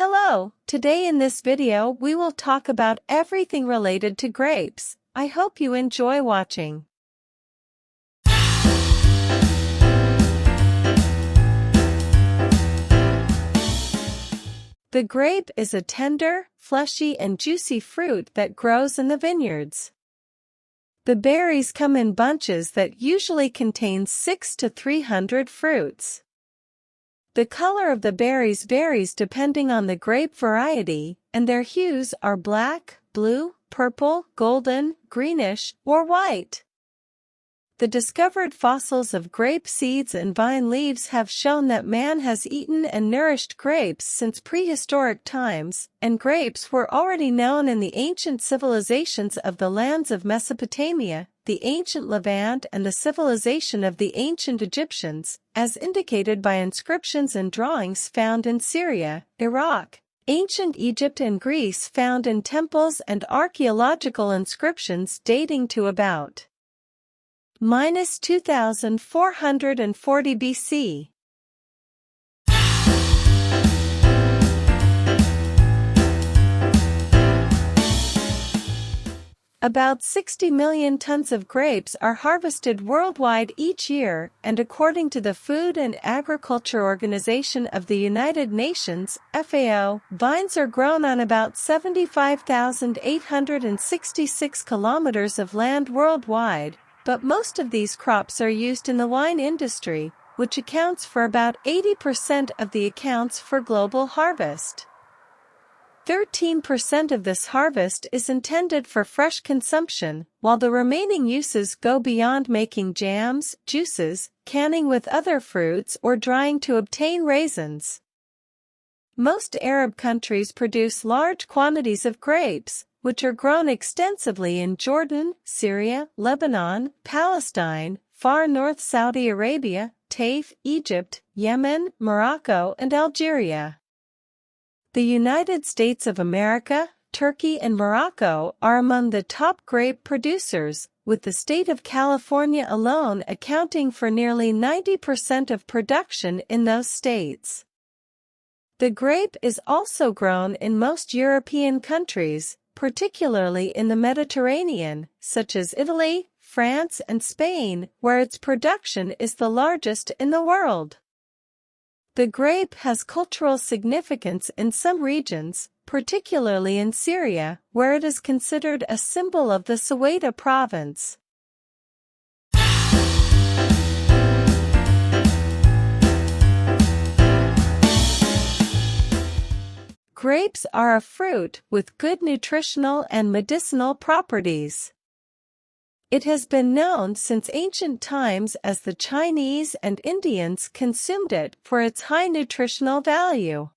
Hello, today in this video we will talk about everything related to grapes. I hope you enjoy watching. The grape is a tender, fleshy and juicy fruit that grows in the vineyards. The berries come in bunches that usually contain 6 to 300 fruits. The color of the berries varies depending on the grape variety, and their hues are black, blue, purple, golden, greenish, or white. The discovered fossils of grape seeds and vine leaves have shown that man has eaten and nourished grapes since prehistoric times, and grapes were already known in the ancient civilizations of the lands of Mesopotamia, the ancient Levant and the civilization of the ancient Egyptians, as indicated by inscriptions and drawings found in Syria, Iraq, ancient Egypt and Greece found in temples and archaeological inscriptions dating to about -2440 BC. About 60 million tons of grapes are harvested worldwide each year, and according to the Food and Agriculture Organization of the United Nations, FAO, vines are grown on about 75,866 kilometers of land worldwide, but most of these crops are used in the wine industry, which accounts for about 80% of the accounts for global harvest. 13% of this harvest is intended for fresh consumption, while the remaining uses go beyond making jams, juices, canning with other fruits or drying to obtain raisins. Most Arab countries produce large quantities of grapes, which are grown extensively in Jordan, Syria, Lebanon, Palestine, far north Saudi Arabia, Taif, Egypt, Yemen, Morocco and Algeria. The United States of America, Turkey and Morocco are among the top grape producers, with the state of California alone accounting for nearly 90% of production in those states. The grape is also grown in most European countries, particularly in the Mediterranean, such as Italy, France and Spain, where its production is the largest in the world. The grape has cultural significance in some regions, particularly in Syria, where it is considered a symbol of the Suwaida province. Grapes are a fruit with good nutritional and medicinal properties. It has been known since ancient times as the Chinese and Indians consumed it for its high nutritional value.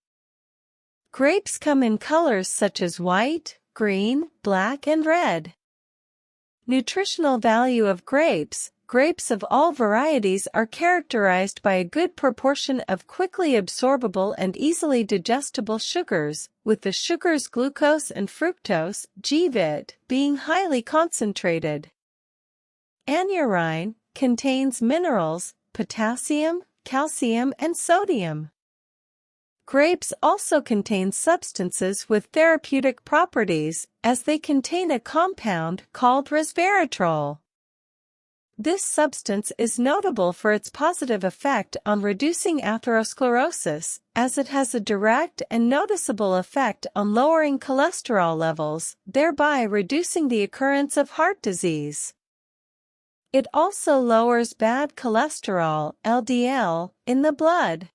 Grapes come in colors such as white, green, black and red. Nutritional value of grapes. Grapes of all varieties are characterized by a good proportion of quickly absorbable and easily digestible sugars, with the sugars glucose and fructose, GVIT, being highly concentrated. Anurine contains minerals, potassium, calcium and sodium. Grapes also contain substances with therapeutic properties, as they contain a compound called resveratrol. This substance is notable for its positive effect on reducing atherosclerosis, as it has a direct and noticeable effect on lowering cholesterol levels, thereby reducing the occurrence of heart disease. It also lowers bad cholesterol, LDL, in the blood.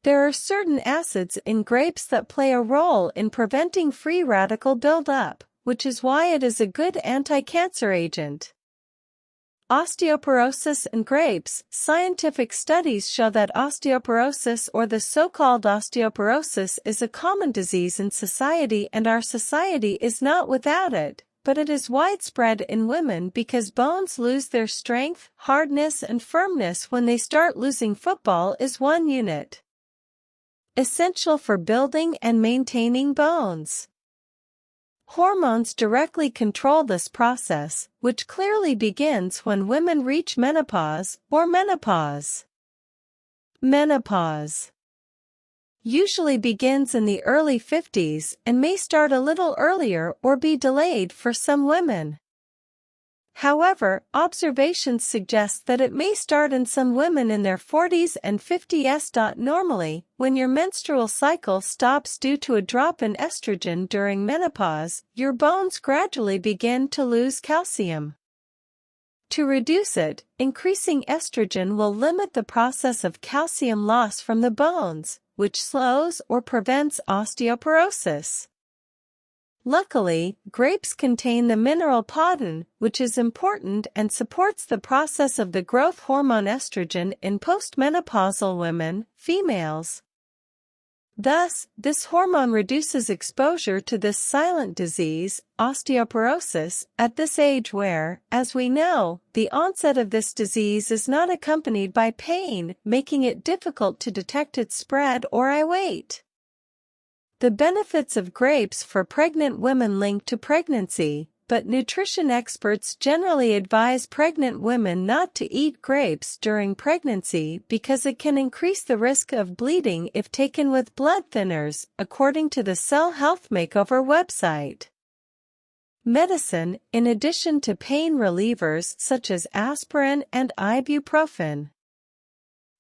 There are certain acids in grapes that play a role in preventing free radical buildup, which is why it is a good anti-cancer agent. Osteoporosis in grapes. Scientific studies show that osteoporosis, or the so-called osteoporosis, is a common disease in society, and our society is not without it, but it is widespread in women because bones lose their strength, hardness and firmness when they start losing. Football is one unit essential for building and maintaining bones. Hormones directly control this process, which clearly begins when women reach menopause or menopause. Menopause. Usually begins in the early 50s and may start a little earlier or be delayed for some women. However, observations suggest that it may start in some women in their 40s and 50s. Normally, when your menstrual cycle stops due to a drop in estrogen during menopause, your bones gradually begin to lose calcium. To reduce it, increasing estrogen will limit the process of calcium loss from the bones, which slows or prevents osteoporosis. Luckily, grapes contain the mineral poddin, which is important and supports the process of the growth hormone estrogen in postmenopausal women, females. Thus, this hormone reduces exposure to this silent disease, osteoporosis, at this age where, as we know, the onset of this disease is not accompanied by pain, making it difficult to detect its spread or await. The benefits of grapes for pregnant women link to pregnancy, but nutrition experts generally advise pregnant women not to eat grapes during pregnancy because it can increase the risk of bleeding if taken with blood thinners, according to the Cell Health Makeover website. Medicine, in addition to pain relievers such as aspirin and ibuprofen.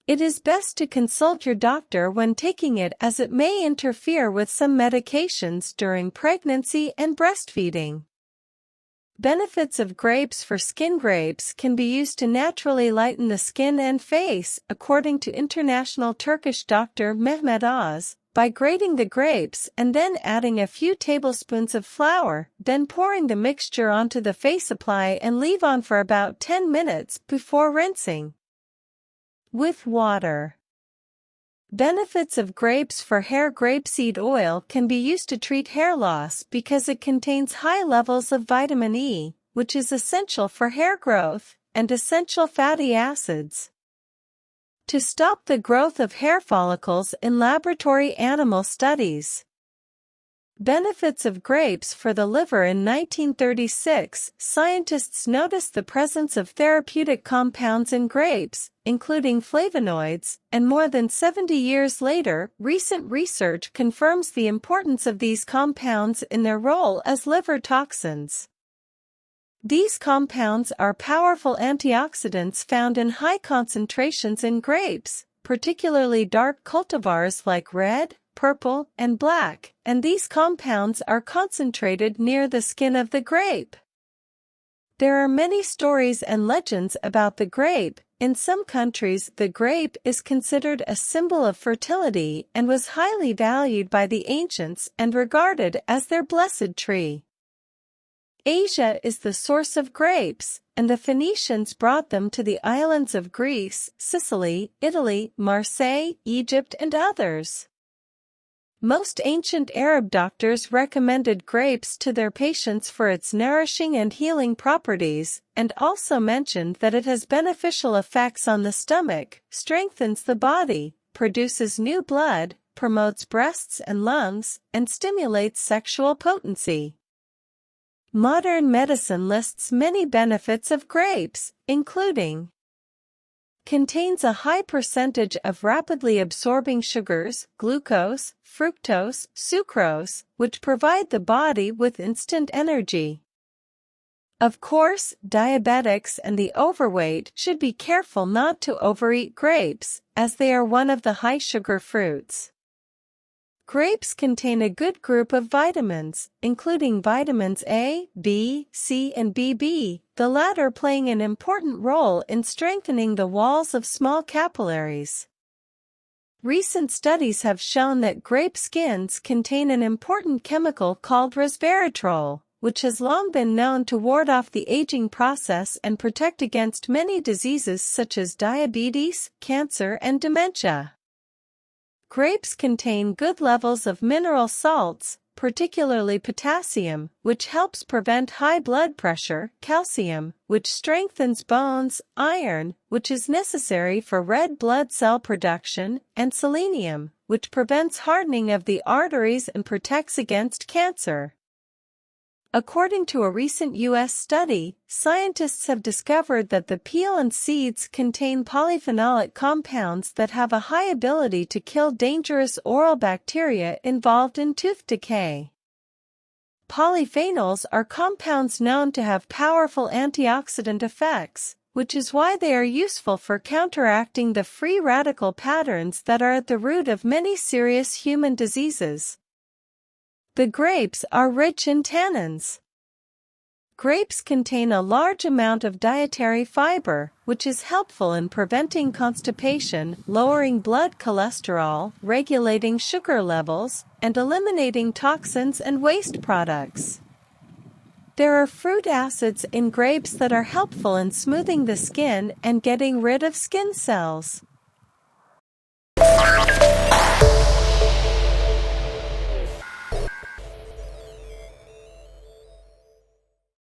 It is best to consult your doctor when taking it, as it may interfere with some medications during pregnancy and breastfeeding. Benefits of grapes for skin. Grapes can be used to naturally lighten the skin and face, according to international Turkish doctor Mehmet Oz, by grating the grapes and then adding a few tablespoons of flour, then pouring the mixture onto the face. Apply and leave on for about 10 minutes before rinsing with water. Benefits of grapes for hair. Grapeseed oil can be used to treat hair loss because it contains high levels of vitamin E, which is essential for hair growth, and essential fatty acids. To stop the growth of hair follicles in laboratory animal studies. Benefits of grapes for the liver. In 1936, scientists noticed the presence of therapeutic compounds in grapes, including flavonoids, and more than 70 years later, recent research confirms the importance of these compounds in their role as liver toxins. These compounds are powerful antioxidants found in high concentrations in grapes, particularly dark cultivars like red, purple, and black, and these compounds are concentrated near the skin of the grape. There are many stories and legends about the grape. In some countries, the grape is considered a symbol of fertility and was highly valued by the ancients and regarded as their blessed tree. Asia is the source of grapes, and the Phoenicians brought them to the islands of Greece, Sicily, Italy, Marseille, Egypt, and others. Most ancient Arab doctors recommended grapes to their patients for its nourishing and healing properties, and also mentioned that it has beneficial effects on the stomach, strengthens the body, produces new blood, promotes breasts and lungs, and stimulates sexual potency. Modern medicine lists many benefits of grapes, including contains a high percentage of rapidly absorbing sugars, glucose, fructose, sucrose, which provide the body with instant energy. Of course, diabetics and the overweight should be careful not to overeat grapes, as they are one of the high-sugar fruits. Grapes contain a good group of vitamins, including vitamins A, B, C, and BB, the latter playing an important role in strengthening the walls of small capillaries. Recent studies have shown that grape skins contain an important chemical called resveratrol, which has long been known to ward off the aging process and protect against many diseases such as diabetes, cancer, and dementia. Grapes contain good levels of mineral salts, particularly potassium, which helps prevent high blood pressure, calcium, which strengthens bones, iron, which is necessary for red blood cell production, and selenium, which prevents hardening of the arteries and protects against cancer. According to a recent U.S. study, scientists have discovered that the peel and seeds contain polyphenolic compounds that have a high ability to kill dangerous oral bacteria involved in tooth decay. Polyphenols are compounds known to have powerful antioxidant effects, which is why they are useful for counteracting the free radical patterns that are at the root of many serious human diseases. The grapes are rich in tannins. Grapes contain a large amount of dietary fiber, which is helpful in preventing constipation, lowering blood cholesterol, regulating sugar levels, and eliminating toxins and waste products. There are fruit acids in grapes that are helpful in smoothing the skin and getting rid of skin cells.